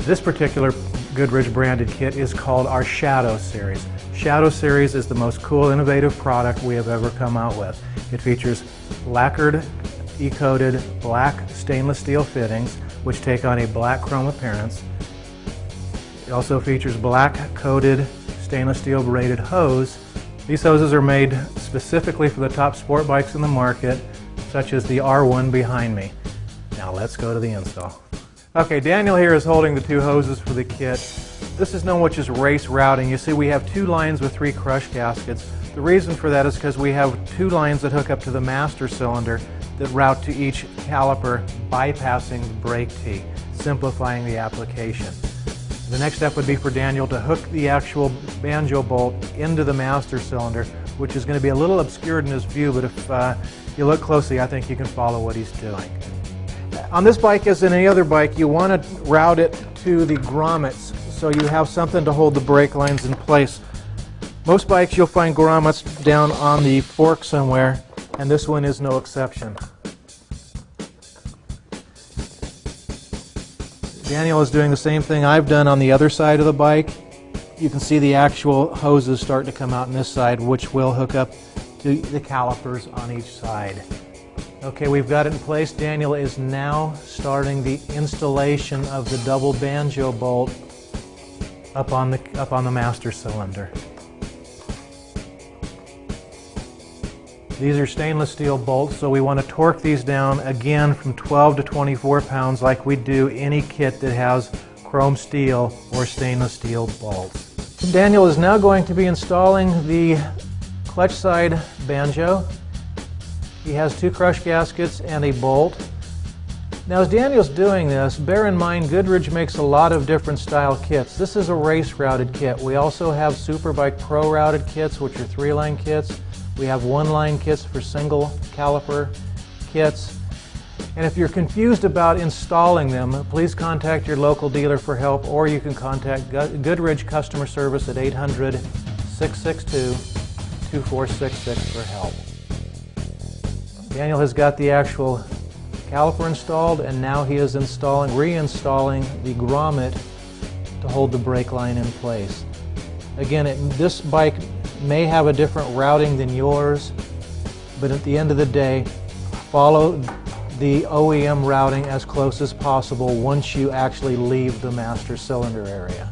This particular Goodridge branded kit is called our Shadow Series. Shadow Series is the most cool, innovative product we have ever come out with. It features lacquered, E-coated black stainless steel fittings, which take on a black chrome appearance. It also features black coated stainless steel braided hose. These hoses are made specifically for the top sport bikes in the market, such as the R1 behind me. Now let's go to the install. Okay, Daniel here is holding the two hoses for the kit. This is known as race routing. You see we have two lines with 3 crush gaskets. The reason for that is because we have 2 lines that hook up to the master cylinder that route to each caliper, bypassing the brake tee, simplifying the application. The next step would be for Daniel to hook the actual banjo bolt into the master cylinder, which is going to be a little obscured in his view, but if you look closely, I think you can follow what he's doing. On this bike, as in any other bike, you want to route it to the grommets so you have something to hold the brake lines in place. Most bikes you'll find grommets down on the fork somewhere, and this one is no exception. Daniel is doing the same thing I've done on the other side of the bike. You can see the actual hoses start to come out on this side, which will hook up to the calipers on each side. Okay, we've got it in place. Daniel is now starting the installation of the double banjo bolt up on the master cylinder. These are stainless steel bolts, so we want to torque these down again from 12 to 24 pounds like we do any kit that has chrome steel or stainless steel bolts. Daniel is now going to be installing the clutch side banjo. He has 2 crush gaskets and a bolt. Now as Daniel's doing this, bear in mind Goodridge makes a lot of different style kits. This is a race routed kit. We also have Superbike Pro routed kits, which are 3-line kits. We have 1-line kits for single caliper kits. And if you're confused about installing them, please contact your local dealer for help, or you can contact Goodridge customer service at 800-662-2466 for help. Daniel has got the actual caliper installed, and now he is reinstalling the grommet to hold the brake line in place. Again, this bike may have a different routing than yours, but at the end of the day, follow the OEM routing as close as possible once you actually leave the master cylinder area.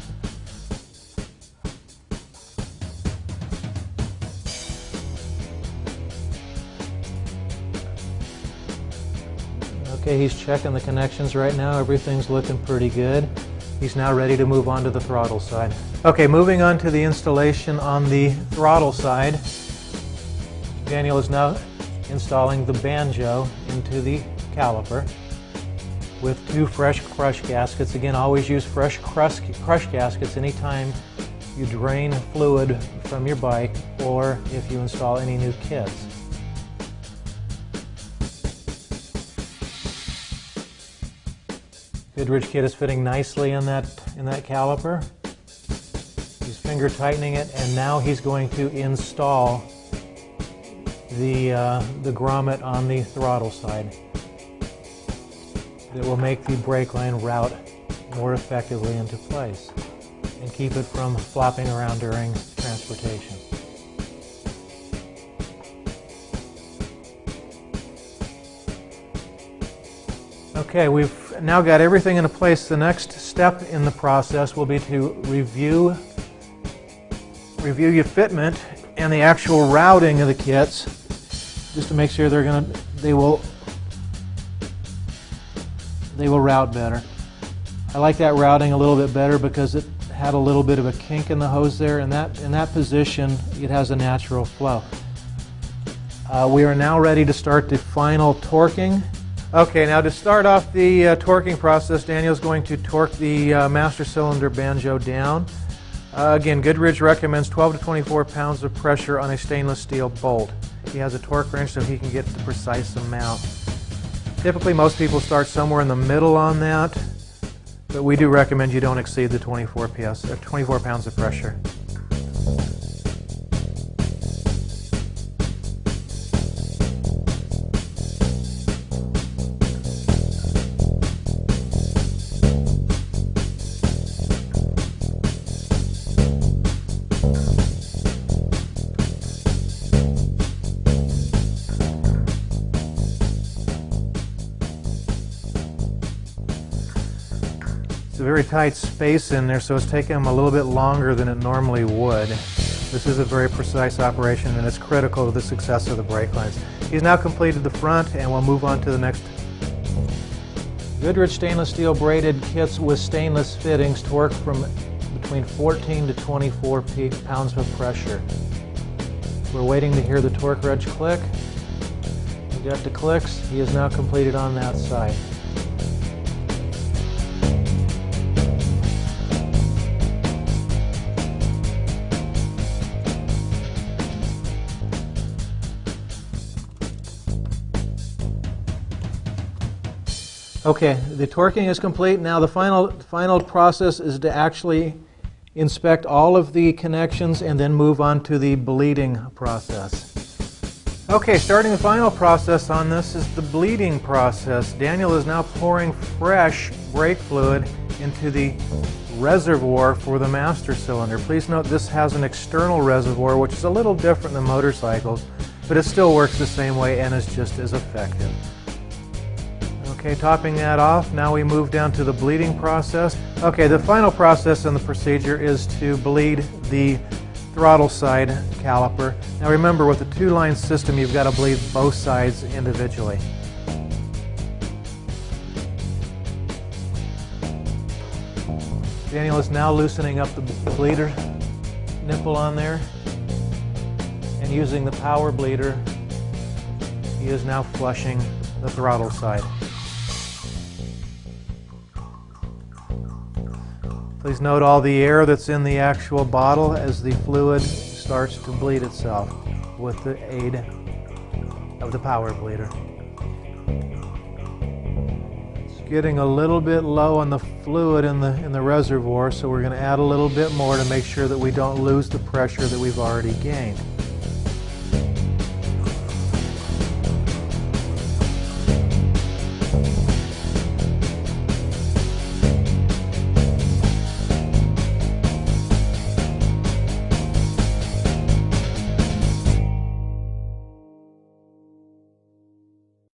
Okay, he's checking the connections right now. Everything's looking pretty good. He's now ready to move on to the throttle side. Okay, moving on to the installation on the throttle side. Daniel is now installing the banjo into the caliper with 2 fresh crush gaskets. Again, always use fresh crush gaskets anytime you drain fluid from your bike or if you install any new kits. Goodridge kit is fitting nicely in that caliper. He's finger tightening it, and now he's going to install the grommet on the throttle side that will make the brake line route more effectively into place and keep it from flopping around during transportation. Okay, we've now got everything into place. The next step in the process will be to review your fitment and the actual routing of the kits, just to make sure they will route better. I like that routing a little bit better because it had a little bit of a kink in the hose there, and in that position it has a natural flow. We are now ready to start the final torquing. Okay, now to start off the torquing process, Daniel's going to torque the master cylinder banjo down. Again, Goodridge recommends 12 to 24 pounds of pressure on a stainless steel bolt. He has a torque wrench so he can get the precise amount. Typically, most people start somewhere in the middle on that, but we do recommend you don't exceed the 24 pounds of pressure. a very tight space in there, so it's taking him a little bit longer than it normally would. This is a very precise operation, and it's critical to the success of the Brakelines. He's now completed the front, and we'll move on to the next. Goodridge stainless steel braided kits with stainless fittings torque from between 14 to 24 pounds of pressure. We're waiting to hear the torque wrench click. We got the clicks. He is now completed on that side. Okay, the torquing is complete. Now the final process is to actually inspect all of the connections and then move on to the bleeding process. Okay, starting the final process on this is the bleeding process. Daniel is now pouring fresh brake fluid into the reservoir for the master cylinder. Please note this has an external reservoir, which is a little different than motorcycles, but it still works the same way and is just as effective. Okay, topping that off, now we move down to the bleeding process. Okay, the final process in the procedure is to bleed the throttle side caliper. Now remember, with the two-line system, you've got to bleed both sides individually. Daniel is now loosening up the bleeder nipple on there, and using the power bleeder, he is now flushing the throttle side. Please note all the air that's in the actual bottle as the fluid starts to bleed itself with the aid of the power bleeder. It's getting a little bit low on the fluid in the reservoir, so we're going to add a little bit more to make sure that we don't lose the pressure that we've already gained.